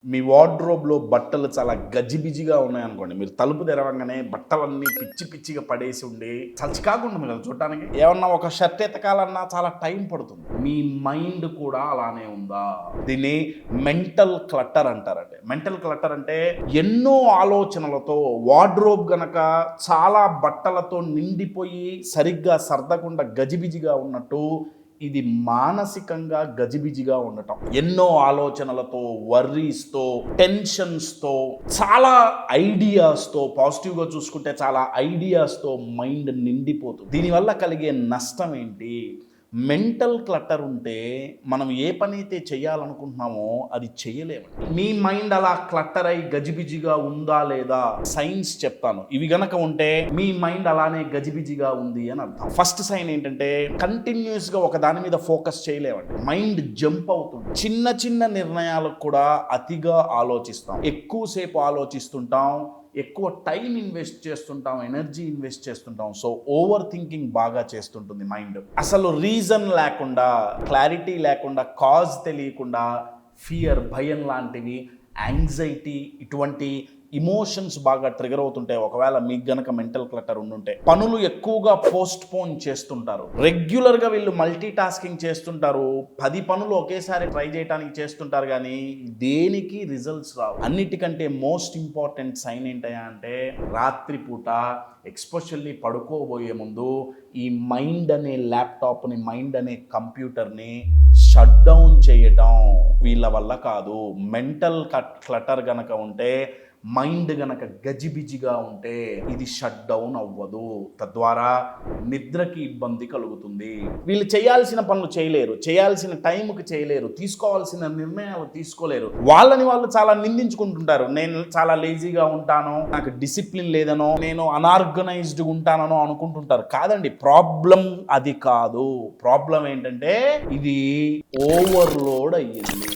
మీ వార్డ్రోబ్‌లో బట్టలు చాలా గజిబిజిగా ఉన్నాయనుకోండి. మీరు తలుపు తెరవంగానే బట్టలన్నీ పిచ్చి పిచ్చిగా పడేసి ఉండి చాలా చికాకుగా ఉంటుంది కదా చూడటానికి. ఏమన్నా ఒక షర్ట్ ఎతకాలన్నా చాలా టైం పడుతుంది. మీ మైండ్ కూడా అలానే ఉందా? దీన్ని మెంటల్ క్లటర్ అంటారండి. మెంటల్ క్లటర్ అంటే ఎన్నో ఆలోచనలతో వార్డ్రోబ్ గనక చాలా బట్టలతో నిండిపోయి సరిగ్గా సర్దకుండా గజిబిజిగా ఉన్నట్టు ఇది మానసికంగా గజిబిజిగా ఉండటం. ఎన్నో ఆలోచనలతో, వర్రీస్‌తో, టెన్షన్స్‌తో, చాలా ఐడియాస్‌తో, పాజిటివ్‌గా చూసుకుంటే చాలా ఐడియాస్‌తో మైండ్ నిండిపోతుంది. దీనివల్ల కలిగే నష్టం ఏంటి? మెంటల్ క్లటర్ ఉంటే మనం ఏ పనైతే చేయాలనుకుంటున్నామో అది చేయలేమండి. మీ మైండ్ అలా క్లటర్ అయి గజిబిజిగా ఉందా లేదా సైన్స్ చెప్తాను. ఇవి గనక ఉంటే మీ మైండ్ అలానే గజిబిజిగా ఉంది అని అర్థం. ఫస్ట్ సైన్ ఏంటంటే కంటిన్యూస్గా ఒక దాని మీద ఫోకస్ చేయలేమండి. మైండ్ జంప్ అవుతుంది. చిన్న చిన్న నిర్ణయాలకు కూడా అతిగా ఆలోచిస్తాం. ఎక్కువసేపు ఆలోచిస్తుంటాం, ఎక్కువ టైం ఇన్వెస్ట్ చేస్తుంటాం, ఎనర్జీ ఇన్వెస్ట్ చేస్తుంటాం. సో ఓవర్ థింకింగ్ బాగా చేస్తుంటుంది మైండ్. అసలు రీజన్ లేకుండా, క్లారిటీ లేకుండా, కాజ్ తెలియకుండా ఫియర్, భయం లాంటివి, యాంగ్జైటీ, ఇటువంటి ఇమోషన్స్ బాగా ట్రిగర్ అవుతుంటాయి. ఒకవేళ మీకు గనక మెంటల్ క్లటర్ ఉండుంటే పనులు ఎక్కువగా పోస్ట్ పోన్ చేస్తుంటారు. రెగ్యులర్గా వీళ్ళు మల్టీ టాస్కింగ్ చేస్తుంటారు. 10 పనులు ఒకేసారి ట్రై చేయడానికి చేస్తుంటారు, కానీ దేనికి రిజల్ట్స్ రావు. అన్నిటికంటే మోస్ట్ ఇంపార్టెంట్ సైన్ ఏంటయ్యా అంటే రాత్రిపూట ఎక్స్పెషల్లీ పడుకోబోయే ముందు ఈ మైండ్ అనే ల్యాప్టాప్ని, మైండ్ అనే కంప్యూటర్ని షట్ డౌన్ చేయటం వీళ్ళ వల్ల కాదు. మెంటల్ క్లటర్ గనక ఉంటే, మైండ్ గనక గజిబిజిగా ఉంటే ఇది షట్ డౌన్ అవ్వదు. తద్వారా నిద్రకి ఇబ్బంది కలుగుతుంది. వీళ్ళు చేయాల్సిన పనులు చేయలేరు, చేయాల్సిన టైంకి చేయలేరు, తీసుకోవాల్సిన నిర్ణయాలు తీసుకోలేరు. వాళ్ళని వాళ్ళు చాలా నిందించుకుంటుంటారు. నేను చాలా లేజీగా ఉంటాను, నాకు డిసిప్లిన్ లేదనో, నేను అనార్గనైజ్డ్ ఉంటానో అనుకుంటుంటారు. కాదండి, ప్రాబ్లం అది కాదు. ప్రాబ్లం ఏంటంటే ఇది ఓవర్లోడ్ అయ్యింది.